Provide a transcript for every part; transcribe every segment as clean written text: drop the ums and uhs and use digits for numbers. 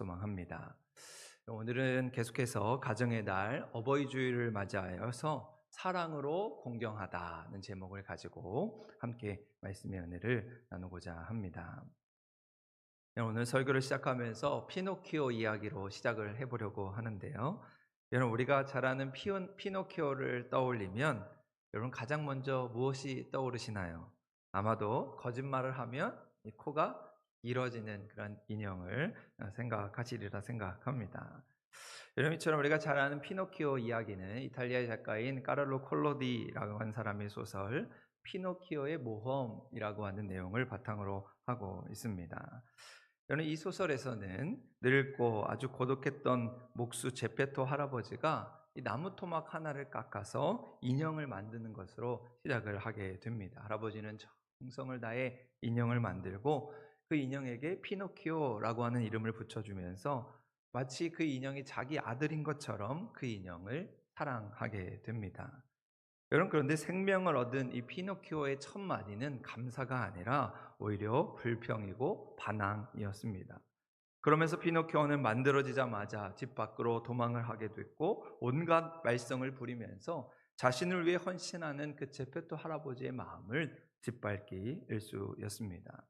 소망합니다. 오늘은 계속해서 가정의 날 어버이 주일을 맞이하여서 사랑으로 공경하다는 제목을 가지고 함께 말씀의 은혜를 나누고자 합니다. 오늘 설교를 시작하면서 피노키오 이야기로 시작을 해보려고 하는데요. 여러분, 우리가 잘 아는 피노키오를 떠올리면 여러분 가장 먼저 무엇이 떠오르시나요? 아마도 거짓말을 하면 이 코가 길어지는 그런 인형을 생각하시리라 생각합니다. 여러분처럼 우리가 잘 아는 피노키오 이야기는 이탈리아 작가인 카를로 콜로디라고 하는 사람의 소설 피노키오의 모험이라고 하는 내용을 바탕으로 하고 있습니다. 저는 이 소설에서는 늙고 아주 고독했던 목수 제페토 할아버지가 이 나무 토막 하나를 깎아서 인형을 만드는 것으로 시작을 하게 됩니다. 할아버지는 정성을 다해 인형을 만들고 그 인형에게 피노키오라고 하는 이름을 붙여주면서 마치 그 인형이 자기 아들인 것처럼 그 인형을 사랑하게 됩니다. 여러분, 그런데 생명을 얻은 이 피노키오의 첫 마디는 감사가 아니라 오히려 불평이고 반항이었습니다. 그러면서 피노키오는 만들어지자마자 집 밖으로 도망을 하게 됐고 온갖 말썽을 부리면서 자신을 위해 헌신하는 그 제페토 할아버지의 마음을 짓밟기 일쑤였습니다.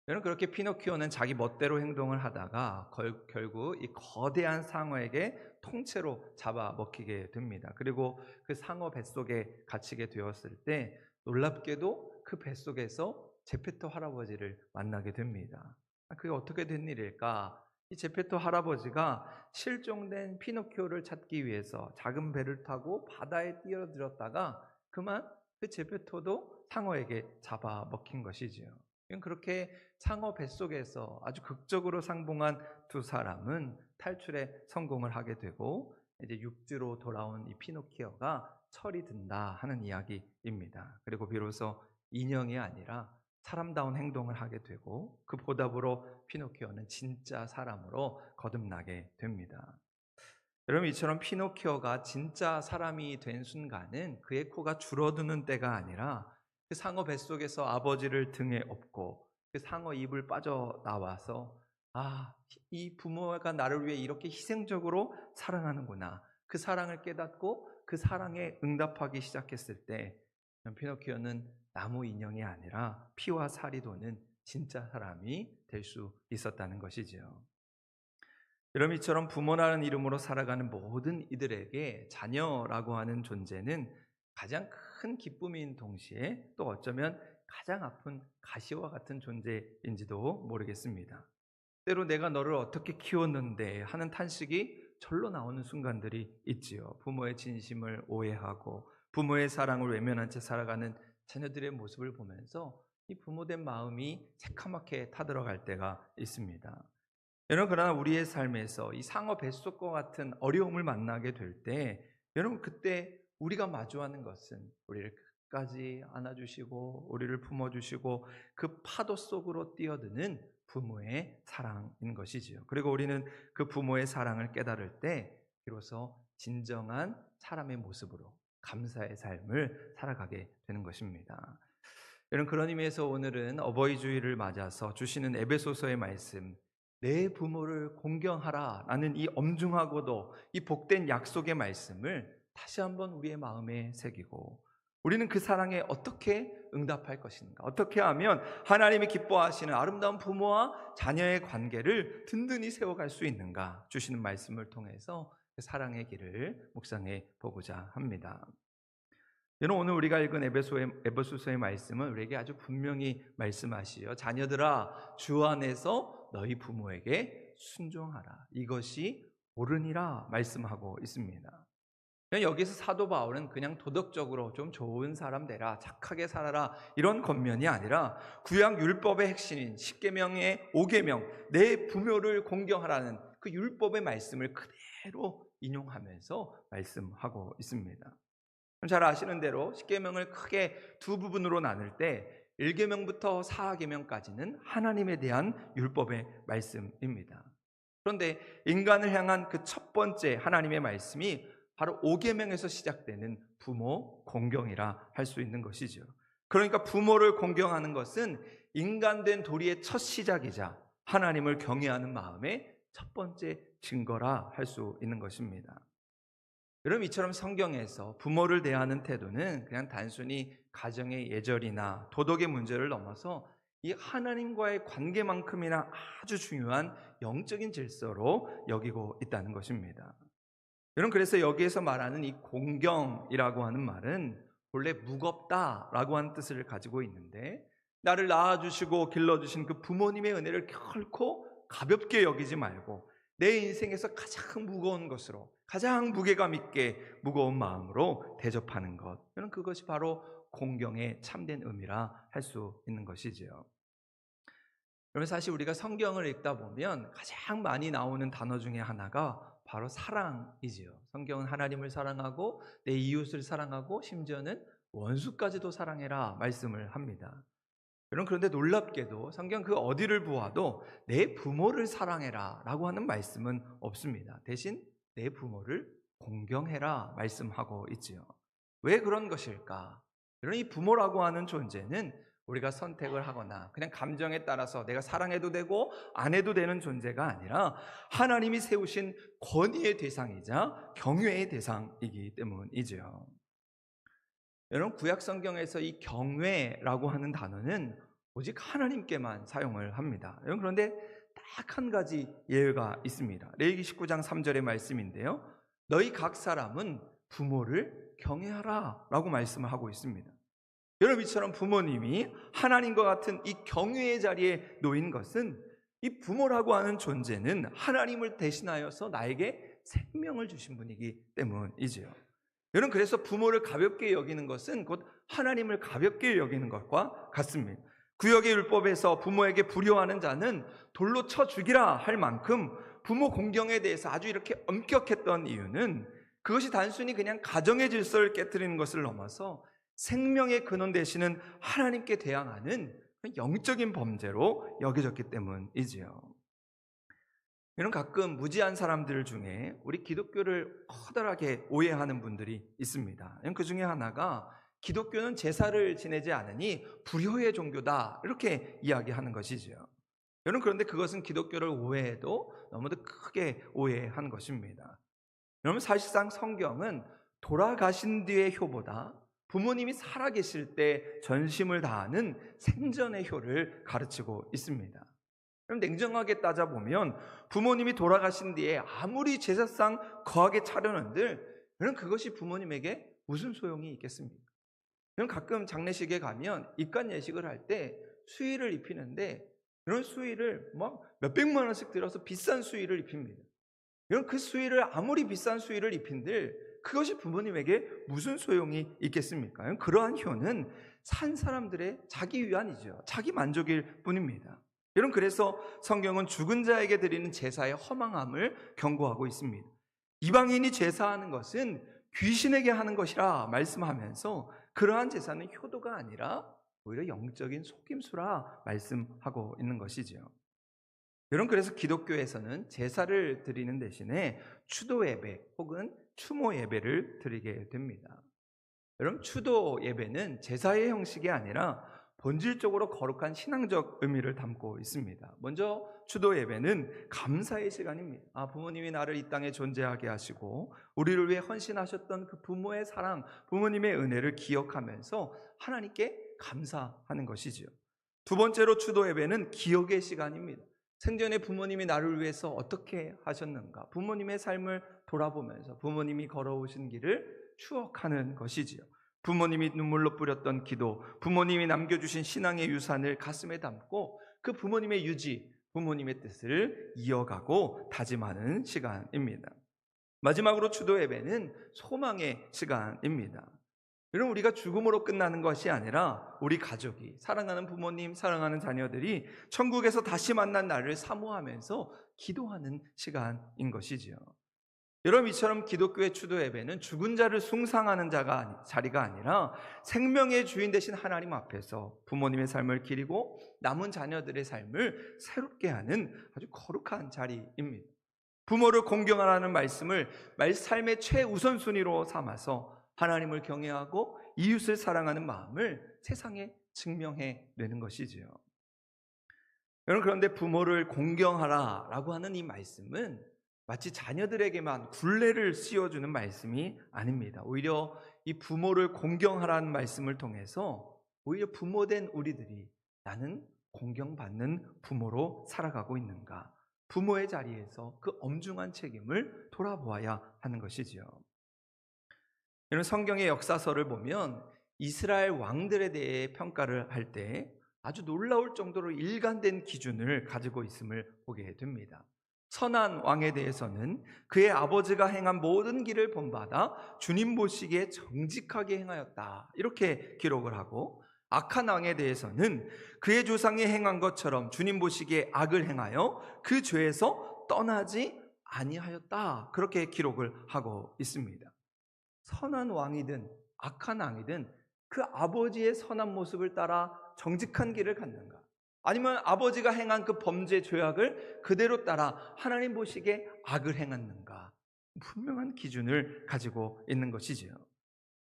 여러분, 그렇게 피노키오는 자기 멋대로 행동을 하다가 결국 이 거대한 상어에게 통째로 잡아먹히게 됩니다. 그리고 그 상어 뱃속에 갇히게 되었을 때 놀랍게도 그 뱃속에서 제페토 할아버지를 만나게 됩니다. 그게 어떻게 된 일일까? 이 제페토 할아버지가 실종된 피노키오를 찾기 위해서 작은 배를 타고 바다에 뛰어들었다가 그만 그 제페토도 상어에게 잡아먹힌 것이지요. 그렇게 상어 뱃속에서 아주 극적으로 상봉한 두 사람은 탈출에 성공을 하게 되고 이제 육지로 돌아온 이 피노키오가 철이 든다 하는 이야기입니다. 그리고 비로소 인형이 아니라 사람다운 행동을 하게 되고 그 보답으로 피노키오는 진짜 사람으로 거듭나게 됩니다. 여러분, 이처럼 피노키오가 진짜 사람이 된 순간은 그의 코가 줄어드는 때가 아니라 그 상어 뱃속에서 아버지를 등에 업고 그 상어 입을 빠져나와서 이 부모가 나를 위해 이렇게 희생적으로 사랑하는구나, 그 사랑을 깨닫고 그 사랑에 응답하기 시작했을 때 피노키오는 나무 인형이 아니라 피와 살이 도는 진짜 사람이 될 수 있었다는 것이지요. 여러분, 이처럼 부모라는 이름으로 살아가는 모든 이들에게 자녀라고 하는 존재는 가장 큰 기쁨인 동시에 또 어쩌면 가장 아픈 가시와 같은 존재인지도 모르겠습니다. 때로 내가 너를 어떻게 키웠는데 하는 탄식이 절로 나오는 순간들이 있지요. 부모의 진심을 오해하고 부모의 사랑을 외면한 채 살아가는 자녀들의 모습을 보면서 이 부모된 마음이 새카맣게 타들어갈 때가 있습니다. 여러분, 그러나 우리의 삶에서 이 상어 뱃속과 같은 어려움을 만나게 될 때 여러분, 그때 우리가 마주하는 것은 우리를 끝까지 안아주시고 우리를 품어주시고 그 파도 속으로 뛰어드는 부모의 사랑인 것이지요. 그리고 우리는 그 부모의 사랑을 깨달을 때 비로소 진정한 사람의 모습으로 감사의 삶을 살아가게 되는 것입니다. 여러분, 그런 의미에서 오늘은 어버이 주일을 맞아서 주시는 에베소서의 말씀, 내 부모를 공경하라 라는 이 엄중하고도 이 복된 약속의 말씀을 다시 한번 우리의 마음에 새기고 우리는 그 사랑에 어떻게 응답할 것인가, 어떻게 하면 하나님이 기뻐하시는 아름다운 부모와 자녀의 관계를 든든히 세워갈 수 있는가, 주시는 말씀을 통해서 그 사랑의 길을 묵상해 보고자 합니다. 여러분, 오늘 우리가 읽은 에베소서의 말씀은 우리에게 아주 분명히 말씀하시요, 자녀들아 주 안에서 너희 부모에게 순종하라, 이것이 옳으니라 말씀하고 있습니다. 여기서 사도 바울은 그냥 도덕적으로 좀 좋은 사람 되라, 착하게 살아라 이런 겉면이 아니라 구약 율법의 핵심인 10계명의 5계명, 내 부모를 공경하라는 그 율법의 말씀을 그대로 인용하면서 말씀하고 있습니다. 잘 아시는 대로 10계명을 크게 두 부분으로 나눌 때 1계명부터 4계명까지는 하나님에 대한 율법의 말씀입니다. 그런데 인간을 향한 그 첫 번째 하나님의 말씀이 바로 5계명에서 시작되는 부모 공경이라 할 수 있는 것이죠. 그러니까 부모를 공경하는 것은 인간된 도리의 첫 시작이자 하나님을 경외하는 마음의 첫 번째 증거라 할 수 있는 것입니다. 여러분, 이처럼 성경에서 부모를 대하는 태도는 그냥 단순히 가정의 예절이나 도덕의 문제를 넘어서 이 하나님과의 관계만큼이나 아주 중요한 영적인 질서로 여기고 있다는 것입니다. 여러분, 그래서 여기에서 말하는 이 공경이라고 하는 말은 본래 무겁다라고 하는 뜻을 가지고 있는데, 나를 낳아주시고 길러주신 그 부모님의 은혜를 결코 가볍게 여기지 말고 내 인생에서 가장 무거운 것으로, 가장 무게감 있게 무거운 마음으로 대접하는 것, 저는 그것이 바로 공경의 참된 의미라 할 수 있는 것이지요. 여러분, 사실 우리가 성경을 읽다 보면 가장 많이 나오는 단어 중에 하나가 바로 사랑이지요. 성경은 하나님을 사랑하고 내 이웃을 사랑하고 심지어는 원수까지도 사랑해라 말씀을 합니다. 여러분, 그런데 놀랍게도 성경 그 어디를 보아도 내 부모를 사랑해라 라고 하는 말씀은 없습니다. 대신 내 부모를 공경해라 말씀하고 있지요. 왜 그런 것일까? 여러분, 이 부모라고 하는 존재는 우리가 선택을 하거나 그냥 감정에 따라서 내가 사랑해도 되고 안 해도 되는 존재가 아니라 하나님이 세우신 권위의 대상이자 경외의 대상이기 때문이죠. 여러분, 구약 성경에서 이 경외라고 하는 단어는 오직 하나님께만 사용을 합니다. 여러분, 그런데 딱 한 가지 예외가 있습니다. 레위기 19장 3절의 말씀인데요, 너희 각 사람은 부모를 경외하라 라고 말씀을 하고 있습니다. 여러분, 이처럼 부모님이 하나님과 같은 이 경외의 자리에 놓인 것은 이 부모라고 하는 존재는 하나님을 대신하여서 나에게 생명을 주신 분이기 때문이지요. 여러분, 그래서 부모를 가볍게 여기는 것은 곧 하나님을 가볍게 여기는 것과 같습니다. 구약의 율법에서 부모에게 불효하는 자는 돌로 쳐 죽이라 할 만큼 부모 공경에 대해서 아주 이렇게 엄격했던 이유는 그것이 단순히 그냥 가정의 질서를 깨트리는 것을 넘어서 생명의 근원 되시는 하나님께 대항하는 영적인 범죄로 여겨졌기 때문이지요. 여러분, 가끔 무지한 사람들 중에 우리 기독교를 커다랗게 오해하는 분들이 있습니다. 그 중에 하나가 기독교는 제사를 지내지 않으니 불효의 종교다 이렇게 이야기하는 것이죠. 여러분, 그런데 그것은 기독교를 오해해도 너무도 크게 오해한 것입니다. 여러분, 사실상 성경은 돌아가신 뒤의 효보다 부모님이 살아계실 때 전심을 다하는 생전의 효를 가르치고 있습니다. 그럼 냉정하게 따져보면 부모님이 돌아가신 뒤에 아무리 제사상 거하게 차려는들 여러분, 그것이 부모님에게 무슨 소용이 있겠습니까? 여러분, 가끔 장례식에 가면 입간 예식을 할 때 수의를 입히는데 이런 수의를 막 몇백만 원씩 들어서 비싼 수의를 입힙니다. 여러분, 그 수의를 아무리 비싼 수의를 입힌들 그것이 부모님에게 무슨 소용이 있겠습니까? 그러한 효는 산 사람들의 자기 위안이죠. 자기 만족일 뿐입니다. 여러분, 그래서 성경은 죽은 자에게 드리는 제사의 허망함을 경고하고 있습니다. 이방인이 제사하는 것은 귀신에게 하는 것이라 말씀하면서 그러한 제사는 효도가 아니라 오히려 영적인 속임수라 말씀하고 있는 것이죠. 여러분, 그래서 기독교에서는 제사를 드리는 대신에 추도 예배 혹은 추모 예배를 드리게 됩니다. 여러분, 추도 예배는 제사의 형식이 아니라 본질적으로 거룩한 신앙적 의미를 담고 있습니다. 먼저 추도 예배는 감사의 시간입니다. 부모님이 나를 이 땅에 존재하게 하시고 우리를 위해 헌신하셨던 그 부모의 사랑, 부모님의 은혜를 기억하면서 하나님께 감사하는 것이죠. 두 번째로 추도 예배는 기억의 시간입니다. 생전에 부모님이 나를 위해서 어떻게 하셨는가, 부모님의 삶을 돌아보면서 부모님이 걸어오신 길을 추억하는 것이지요. 부모님이 눈물로 뿌렸던 기도, 부모님이 남겨주신 신앙의 유산을 가슴에 담고 그 부모님의 유지, 부모님의 뜻을 이어가고 다짐하는 시간입니다. 마지막으로 추도 예배는 소망의 시간입니다. 여러분, 우리가 죽음으로 끝나는 것이 아니라 우리 가족이, 사랑하는 부모님, 사랑하는 자녀들이 천국에서 다시 만난 날을 사모하면서 기도하는 시간인 것이지요. 여러분, 이처럼 기독교의 추도 예배는 죽은 자를 숭상하는 자리가 아니라 생명의 주인 되신 하나님 앞에서 부모님의 삶을 기리고 남은 자녀들의 삶을 새롭게 하는 아주 거룩한 자리입니다. 부모를 공경하라는 말씀을 삶의 최우선순위로 삼아서 하나님을 경외하고 이웃을 사랑하는 마음을 세상에 증명해 내는 것이지요. 여러분, 그런데 부모를 공경하라라고 하는 이 말씀은 마치 자녀들에게만 굴레를 씌워주는 말씀이 아닙니다. 오히려 이 부모를 공경하라는 말씀을 통해서 오히려 부모된 우리들이 나는 공경받는 부모로 살아가고 있는가, 부모의 자리에서 그 엄중한 책임을 돌아보아야 하는 것이지요. 여러분, 성경의 역사서를 보면 이스라엘 왕들에 대해 평가를 할 때 아주 놀라울 정도로 일관된 기준을 가지고 있음을 보게 됩니다. 선한 왕에 대해서는 그의 아버지가 행한 모든 길을 본받아 주님 보시기에 정직하게 행하였다, 이렇게 기록을 하고, 악한 왕에 대해서는 그의 조상이 행한 것처럼 주님 보시기에 악을 행하여 그 죄에서 떠나지 아니하였다, 그렇게 기록을 하고 있습니다. 선한 왕이든 악한 왕이든 그 아버지의 선한 모습을 따라 정직한 길을 갖는가, 아니면 아버지가 행한 그 범죄 죄악을 그대로 따라 하나님 보시기에 악을 행했는가, 분명한 기준을 가지고 있는 것이지요.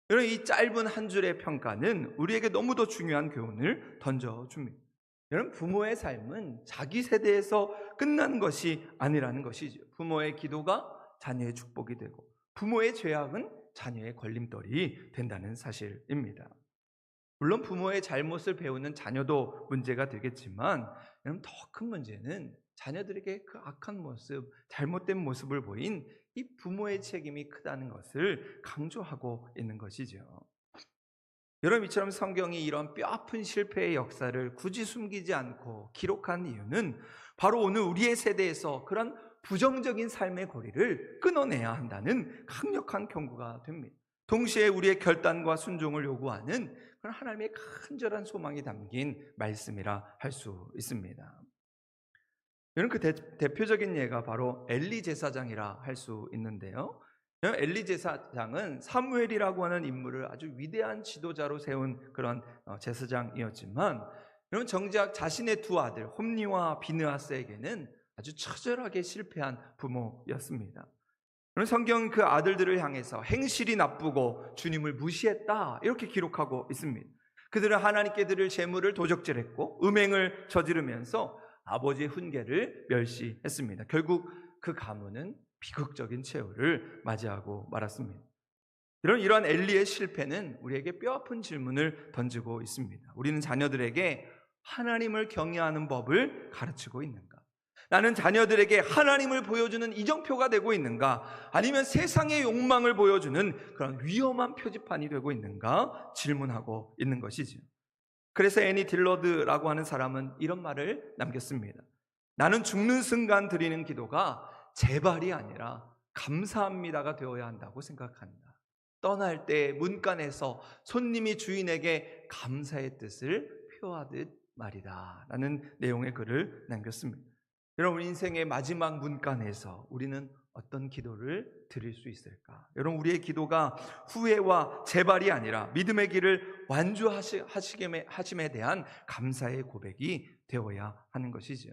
여러분, 이 짧은 한 줄의 평가는 우리에게 너무도 중요한 교훈을 던져줍니다. 여러분, 부모의 삶은 자기 세대에서 끝나는 것이 아니라는 것이죠. 부모의 기도가 자녀의 축복이 되고 부모의 죄악은 자녀의 걸림돌이 된다는 사실입니다. 물론 부모의 잘못을 배우는 자녀도 문제가 되겠지만, 더 큰 문제는 자녀들에게 그 악한 모습, 잘못된 모습을 보인 이 부모의 책임이 크다는 것을 강조하고 있는 것이죠. 여러분, 이처럼 성경이 이런 뼈아픈 실패의 역사를 굳이 숨기지 않고 기록한 이유는 바로 오늘 우리의 세대에서 그런 부정적인 삶의 고리를 끊어내야 한다는 강력한 경고가 됩니다. 동시에 우리의 결단과 순종을 요구하는 그런 하나님의 간절한 소망이 담긴 말씀이라 할 수 있습니다. 여러분, 그 대표적인 예가 바로 엘리 제사장이라 할 수 있는데요. 엘리 제사장은 사무엘이라고 하는 인물을 아주 위대한 지도자로 세운 그런 제사장이었지만, 여러분, 정작 자신의 두 아들 홈니와 비느하스에게는 아주 처절하게 실패한 부모였습니다. 성경 그 아들들을 향해서 행실이 나쁘고 주님을 무시했다, 이렇게 기록하고 있습니다. 그들은 하나님께 드릴 제물을 도적질했고 음행을 저지르면서 아버지의 훈계를 멸시했습니다. 결국 그 가문은 비극적인 최후를 맞이하고 말았습니다. 이러한 엘리의 실패는 우리에게 뼈아픈 질문을 던지고 있습니다. 우리는 자녀들에게 하나님을 경외하는 법을 가르치고 있는가? 나는 자녀들에게 하나님을 보여주는 이정표가 되고 있는가? 아니면 세상의 욕망을 보여주는 그런 위험한 표지판이 되고 있는가? 질문하고 있는 것이죠. 그래서 애니 딜러드라고 하는 사람은 이런 말을 남겼습니다. 나는 죽는 순간 드리는 기도가 제발이 아니라 감사합니다가 되어야 한다고 생각한다. 떠날 때 문간에서 손님이 주인에게 감사의 뜻을 표하듯 말이다, 라는 내용의 글을 남겼습니다. 여러분, 인생의 마지막 문간에서 우리는 어떤 기도를 드릴 수 있을까? 여러분, 우리의 기도가 후회와 재발이 아니라 믿음의 길을 완주하심에 대한 감사의 고백이 되어야 하는 것이죠.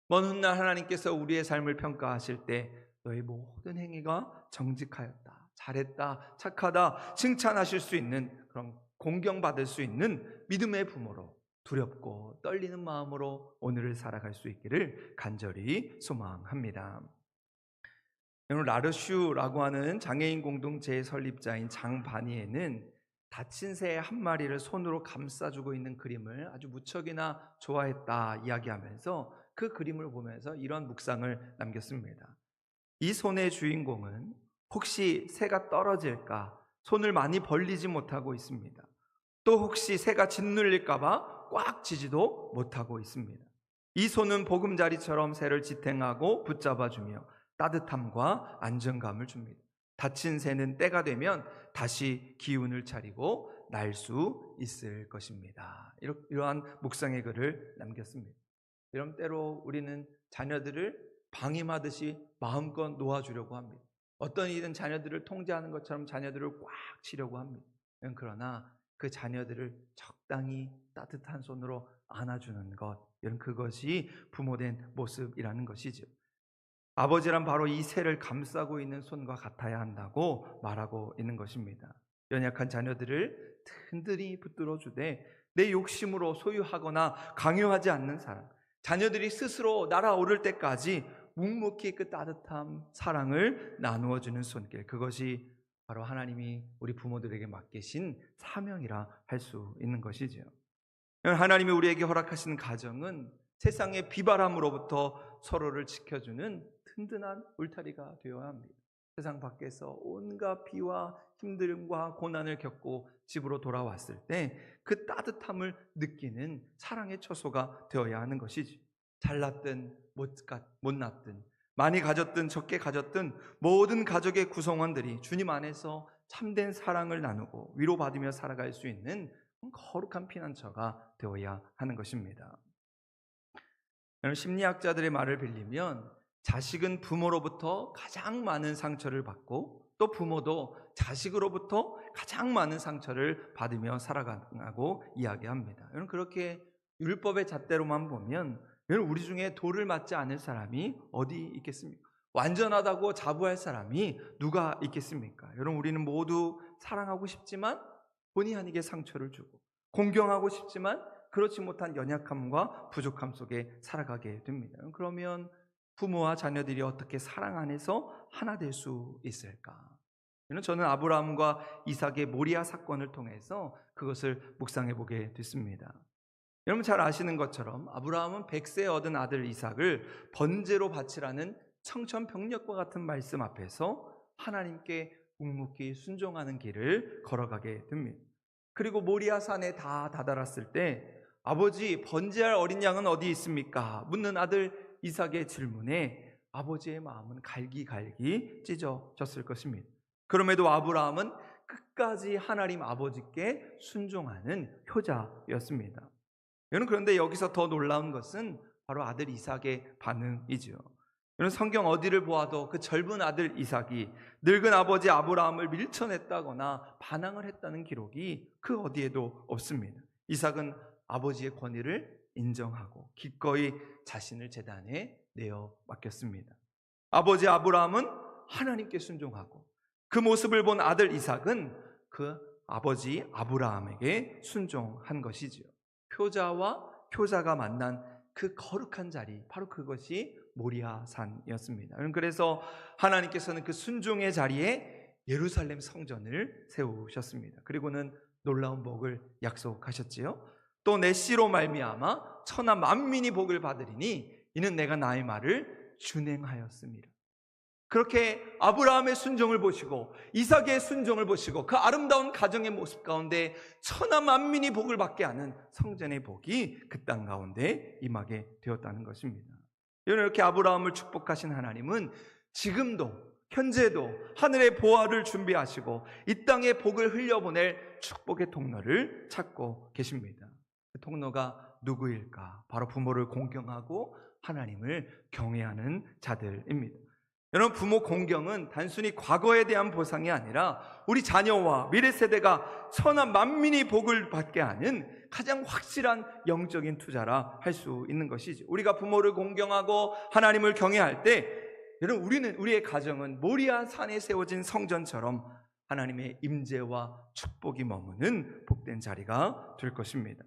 먼 훗날 하나님께서 우리의 삶을 평가하실 때 너의 모든 행위가 정직하였다, 잘했다, 착하다 칭찬하실 수 있는, 그런 공경받을 수 있는 믿음의 부모로 두렵고 떨리는 마음으로 오늘을 살아갈 수 있기를 간절히 소망합니다. 여러분, 라르슈라고 하는 장애인 공동체의 설립자인 장바니에는 다친 새 한 마리를 손으로 감싸주고 있는 그림을 아주 무척이나 좋아했다 이야기하면서 그 그림을 보면서 이런 묵상을 남겼습니다. 이 손의 주인공은 혹시 새가 떨어질까 손을 많이 벌리지 못하고 있습니다. 또 혹시 새가 짓눌릴까봐 꽉 쥐지도 못하고 있습니다. 이 손은 보금자리처럼 새를 지탱하고 붙잡아주며 따뜻함과 안정감을 줍니다. 다친 새는 때가 되면 다시 기운을 차리고 날 수 있을 것입니다. 이러한 묵상의 글을 남겼습니다. 이런 때로 우리는 자녀들을 방임하듯이 마음껏 놓아주려고 합니다. 어떤 일은 자녀들을 통제하는 것처럼 자녀들을 꽉 치려고 합니다. 그러나 그 자녀들을 적당히 따뜻한 손으로 안아주는 것, 그것이 부모된 모습이라는 것이죠. 아버지란 바로 이 새를 감싸고 있는 손과 같아야 한다고 말하고 있는 것입니다. 연약한 자녀들을 든든히 붙들어 주되 내 욕심으로 소유하거나 강요하지 않는 사람, 자녀들이 스스로 날아오를 때까지 묵묵히 그 따뜻한 사랑을 나누어 주는 손길, 그것이 바로 하나님이 우리 부모들에게 맡기신 사명이라 할 수 있는 것이죠. 하나님이 우리에게 허락하신 가정은 세상의 비바람으로부터 서로를 지켜주는 든든한 울타리가 되어야 합니다. 세상 밖에서 온갖 비와 힘듦과 고난을 겪고 집으로 돌아왔을 때 그 따뜻함을 느끼는 사랑의 처소가 되어야 하는 것이지. 잘났든 못났든 많이 가졌든 적게 가졌든 모든 가족의 구성원들이 주님 안에서 참된 사랑을 나누고 위로받으며 살아갈 수 있는 거룩한 피난처가 되어야 하는 것입니다. 심리학자들의 말을 빌리면 자식은 부모로부터 가장 많은 상처를 받고 또 부모도 자식으로부터 가장 많은 상처를 받으며 살아가고 이야기합니다. 여러분, 그렇게 율법의 잣대로만 보면 여러분, 우리 중에 돌을 맞지 않을 사람이 어디 있겠습니까? 완전하다고 자부할 사람이 누가 있겠습니까? 여러분, 우리는 모두 사랑하고 싶지만 본의 아니게 상처를 주고 공경하고 싶지만 그렇지 못한 연약함과 부족함 속에 살아가게 됩니다. 그러면 부모와 자녀들이 어떻게 사랑 안에서 하나 될 수 있을까? 저는 아브라함과 이삭의 모리아 사건을 통해서 그것을 묵상해 보게 됐습니다. 여러분 잘 아시는 것처럼 아브라함은 100세에 얻은 아들 이삭을 번제로 바치라는 청천벽력과 같은 말씀 앞에서 하나님께 묵묵히 순종하는 길을 걸어가게 됩니다. 그리고 모리아 산에 다 다다랐을 때 아버지, 번제할 어린 양은 어디 있습니까? 묻는 아들 이삭의 질문에 아버지의 마음은 갈기갈기 찢어졌을 것입니다. 그럼에도 아브라함은 끝까지 하나님 아버지께 순종하는 효자였습니다. 여러분, 그런데 여기서 더 놀라운 것은 바로 아들 이삭의 반응이죠. 여러분, 성경 어디를 보아도 그 젊은 아들 이삭이 늙은 아버지 아브라함을 밀쳐냈다거나 반항을 했다는 기록이 그 어디에도 없습니다. 이삭은 아버지의 권위를 인정하고 기꺼이 자신을 제단에 내어 맡겼습니다. 아버지 아브라함은 하나님께 순종하고 그 모습을 본 아들 이삭은 그 아버지 아브라함에게 순종한 것이지요. 효자와 효자가 만난 그 거룩한 자리, 바로 그것이 모리아 산이었습니다. 그래서 하나님께서는 그 순종의 자리에 예루살렘 성전을 세우셨습니다. 그리고는 놀라운 복을 약속하셨지요. 또 내 씨로 말미암아 천하 만민이 복을 받으리니 이는 내가 나의 말을 준행하였습니다. 그렇게 아브라함의 순종을 보시고 이삭의 순종을 보시고 그 아름다운 가정의 모습 가운데 천하 만민이 복을 받게 하는 성전의 복이 그 땅 가운데 임하게 되었다는 것입니다. 이렇게 아브라함을 축복하신 하나님은 지금도 현재도 하늘의 보화를 준비하시고 이 땅에 복을 흘려보낼 축복의 통로를 찾고 계십니다. 그 통로가 누구일까? 바로 부모를 공경하고 하나님을 경외하는 자들입니다. 여러분, 부모 공경은 단순히 과거에 대한 보상이 아니라 우리 자녀와 미래 세대가 천하 만민이 복을 받게 하는 가장 확실한 영적인 투자라 할 수 있는 것이죠. 우리가 부모를 공경하고 하나님을 경외할 때 여러분, 우리의 가정은 모리아 산에 세워진 성전처럼 하나님의 임재와 축복이 머무는 복된 자리가 될 것입니다.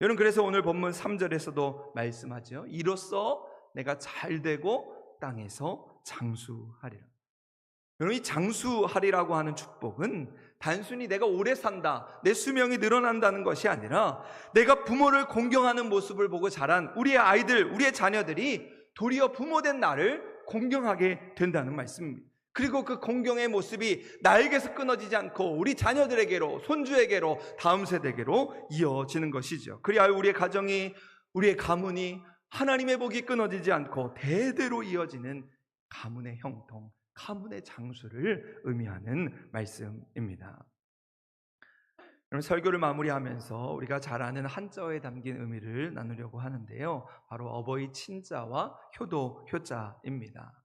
여러분, 그래서 오늘 본문 3절에서도 말씀하죠. 이로써 내가 잘되고 땅에서 장수하리라. 여러분, 이 장수하리라고 하는 축복은 단순히 내가 오래 산다, 내 수명이 늘어난다는 것이 아니라 내가 부모를 공경하는 모습을 보고 자란 우리의 아이들, 우리의 자녀들이 도리어 부모된 나를 공경하게 된다는 말씀입니다. 그리고 그 공경의 모습이 나에게서 끊어지지 않고 우리 자녀들에게로, 손주에게로, 다음 세대에게로 이어지는 것이죠. 그리하여 우리의 가정이, 우리의 가문이 하나님의 복이 끊어지지 않고 대대로 이어지는 가문의 형통, 가문의 장수를 의미하는 말씀입니다. 여러분, 설교를 마무리하면서 우리가 잘 아는 한자어에 담긴 의미를 나누려고 하는데요, 바로 어버이 친자와 효도 효자입니다.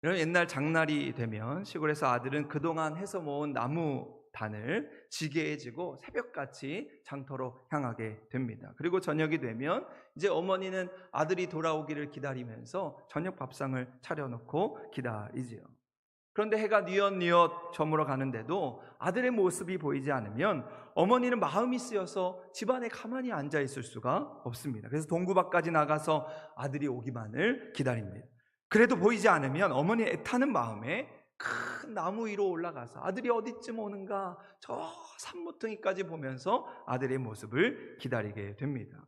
여러분, 옛날 장날이 되면 시골에서 아들은 그동안 해서 모은 나무 단을 지게에 지고 새벽같이 장터로 향하게 됩니다. 그리고 저녁이 되면 이제 어머니는 아들이 돌아오기를 기다리면서 저녁 밥상을 차려놓고 기다리지요. 그런데 해가 뉘엿뉘엿 저물어 가는데도 아들의 모습이 보이지 않으면 어머니는 마음이 쓰여서 집안에 가만히 앉아 있을 수가 없습니다. 그래서 동구 밖까지 나가서 아들이 오기만을 기다립니다. 그래도 보이지 않으면 어머니 애타는 마음에 큰 나무 위로 올라가서 아들이 어디쯤 오는가 저 산모퉁이까지 보면서 아들의 모습을 기다리게 됩니다.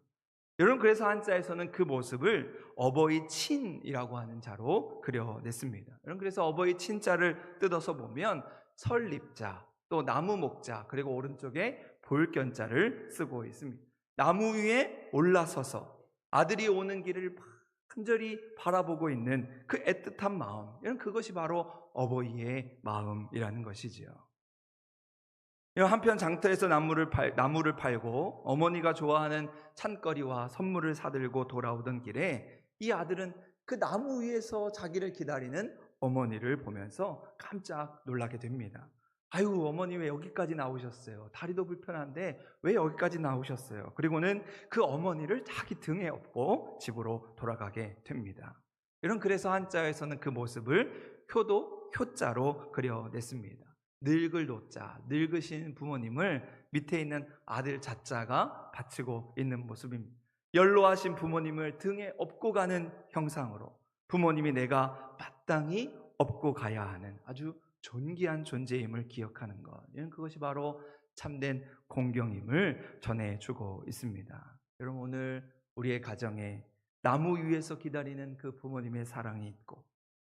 여러분, 그래서 한자에서는 그 모습을 어버이 친이라고 하는 자로 그려냈습니다. 여러분, 그래서 어버이 친자를 뜯어서 보면 설립자, 또 나무 목자, 그리고 오른쪽에 볼견자를 쓰고 있습니다. 나무 위에 올라서서 아들이 오는 길을 간절히 바라보고 있는 그 애틋한 마음, 이런 그것이 바로 어버이의 마음이라는 것이지요. 한편 장터에서 나무를 팔고 어머니가 좋아하는 찬거리와 선물을 사들고 돌아오던 길에 이 아들은 그 나무 위에서 자기를 기다리는 어머니를 보면서 깜짝 놀라게 됩니다. 아유, 어머니 왜 여기까지 나오셨어요? 다리도 불편한데 왜 여기까지 나오셨어요? 그리고는 그 어머니를 자기 등에 업고 집으로 돌아가게 됩니다. 그래서 한자에서는 그 모습을 효도, 효자로 그려냈습니다. 늙을 노자, 늙으신 부모님을 밑에 있는 아들 자자가 받치고 있는 모습입니다. 연로하신 부모님을 등에 업고 가는 형상으로 부모님이 내가 마땅히 업고 가야 하는 아주 존귀한 존재임을 기억하는 것, 그것이 바로 참된 공경임을 전해주고 있습니다. 여러분, 오늘 우리의 가정에 나무 위에서 기다리는 그 부모님의 사랑이 있고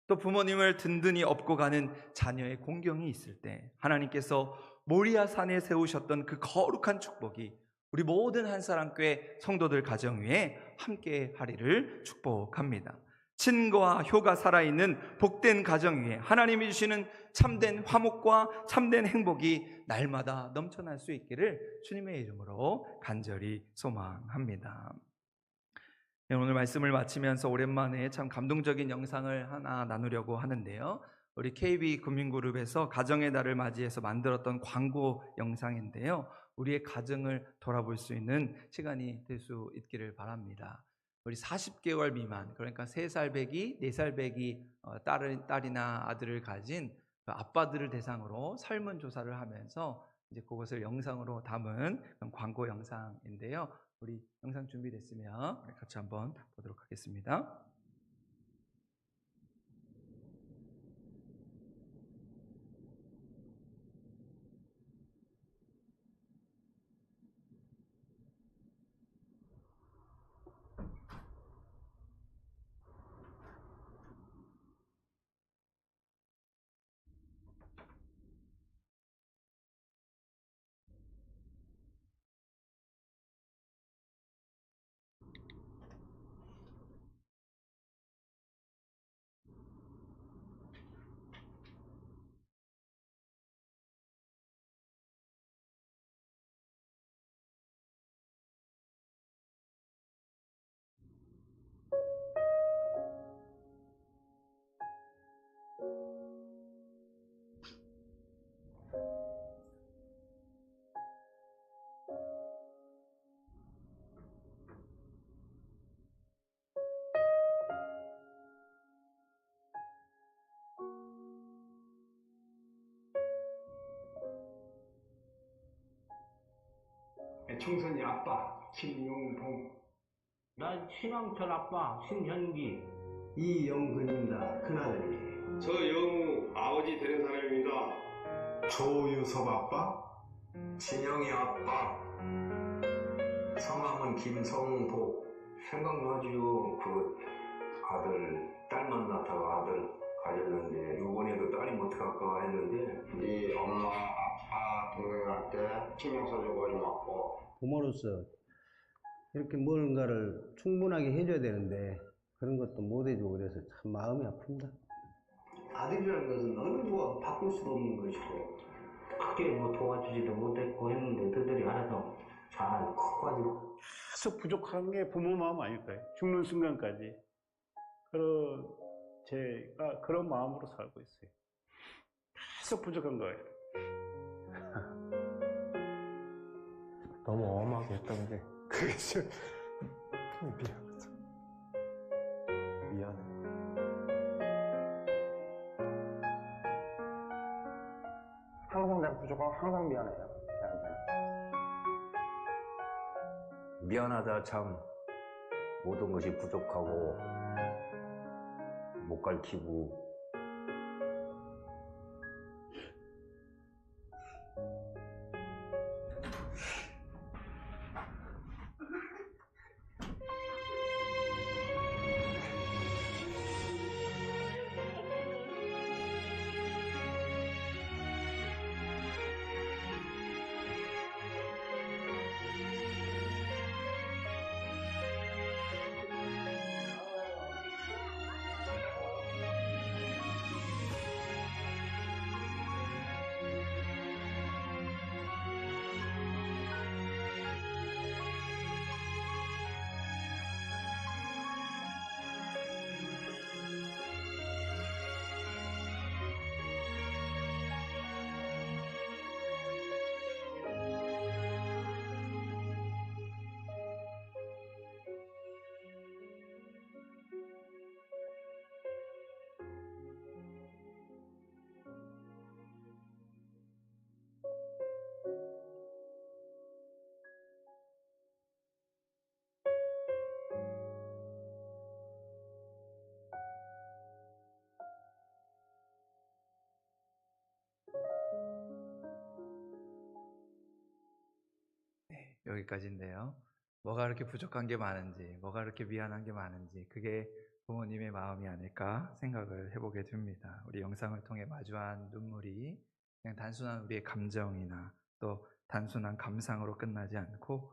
또 부모님을 든든히 업고 가는 자녀의 공경이 있을 때 하나님께서 모리아 산에 세우셨던 그 거룩한 축복이 우리 모든 한사랑교회 성도들 가정 위에 함께 하리를 축복합니다. 친거와 효가 살아있는 복된 가정 위에 하나님이 주시는 참된 화목과 참된 행복이 날마다 넘쳐날 수 있기를 주님의 이름으로 간절히 소망합니다. 오늘 말씀을 마치면서 오랜만에 참 감동적인 영상을 하나 나누려고 하는데요. 우리 KB국민그룹에서 가정의 달을 맞이해서 만들었던 광고 영상인데요. 우리의 가정을 돌아볼 수 있는 시간이 될 수 있기를 바랍니다. 우리 40개월 미만, 그러니까 3살 배기, 4살 배기 딸이나 아들을 가진 아빠들을 대상으로 설문조사를 하면서 이제 그것을 영상으로 담은 광고 영상인데요. 우리 영상 준비됐으면 같이 한번 보도록 하겠습니다. 청선이 아빠 김용봉, 난 신앙철 아빠 신현기. 이영근입니다. 큰아들이. 저 영우 아버지 되는 사람입니다. 조유섭 아빠. 진영이 아빠, 성함은 김성복. 생각나지요. 그 아들, 딸만 낳다가 아들 가졌는데 요번에도 딸이 못할까 했는데 네 엄마 아빠 동생한테 신경 써주고 좀 왔고. 부모로서 이렇게 뭔가를 충분하게 해줘야 되는데 그런 것도 못 해주고 그래서 참 마음이 아픕니다. 아들이라는 것은 어느 누가 바꿀 수도 없는 것이고 크게 뭐 도와주지도 못했고 했는데 그들이 알아서 잘 커가지고. 계속 부족한 게 부모 마음 아닐까요? 죽는 순간까지. 제가 그런 마음으로 살고 있어요. 계속 부족한 거예요. 너무 엄하게 했던데 그게 좀 미안하다. 미안해. 그냥 부족하고 항상 미안해요. 걔한테는. 미안하다 참. 모든 것이 부족하고 못 가르치고 여기까지인데요. 뭐가 그렇게 부족한 게 많은지, 뭐가 그렇게 미안한 게 많은지, 그게 부모님의 마음이 아닐까 생각을 해보게 됩니다. 우리 영상을 통해 마주한 눈물이 그냥 단순한 우리의 감정이나 또 단순한 감상으로 끝나지 않고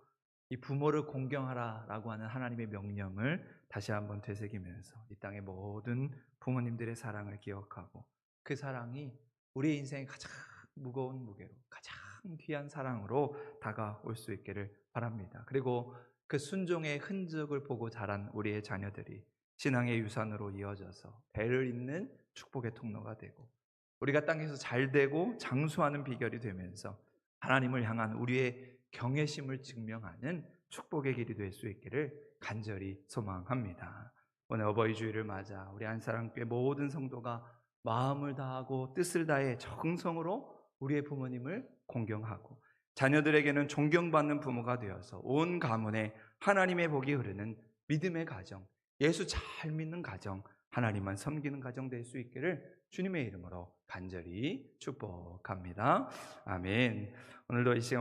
이 부모를 공경하라라고 하는 하나님의 명령을 다시 한번 되새기면서 이 땅의 모든 부모님들의 사랑을 기억하고 그 사랑이 우리의 인생의 가장 무거운 무게로 가장 귀한 사랑으로 다가올 수 있기를 바랍니다. 그리고 그 순종의 흔적을 보고 자란 우리의 자녀들이 신앙의 유산으로 이어져서 배를 잇는 축복의 통로가 되고 우리가 땅에서 잘 되고 장수하는 비결이 되면서 하나님을 향한 우리의 경외심을 증명하는 축복의 길이 될 수 있기를 간절히 소망합니다. 오늘 어버이 주일을 맞아 우리 한사랑교회 모든 성도가 마음을 다하고 뜻을 다해 정성으로 우리의 부모님을 공경하고 자녀들에게는 존경받는 부모가 되어서 온 가문에 하나님의 복이 흐르는 믿음의 가정, 예수 잘 믿는 가정, 하나님만 섬기는 가정 될 수 있기를 주님의 이름으로 간절히 축복합니다. 아멘. 오늘도 이 시간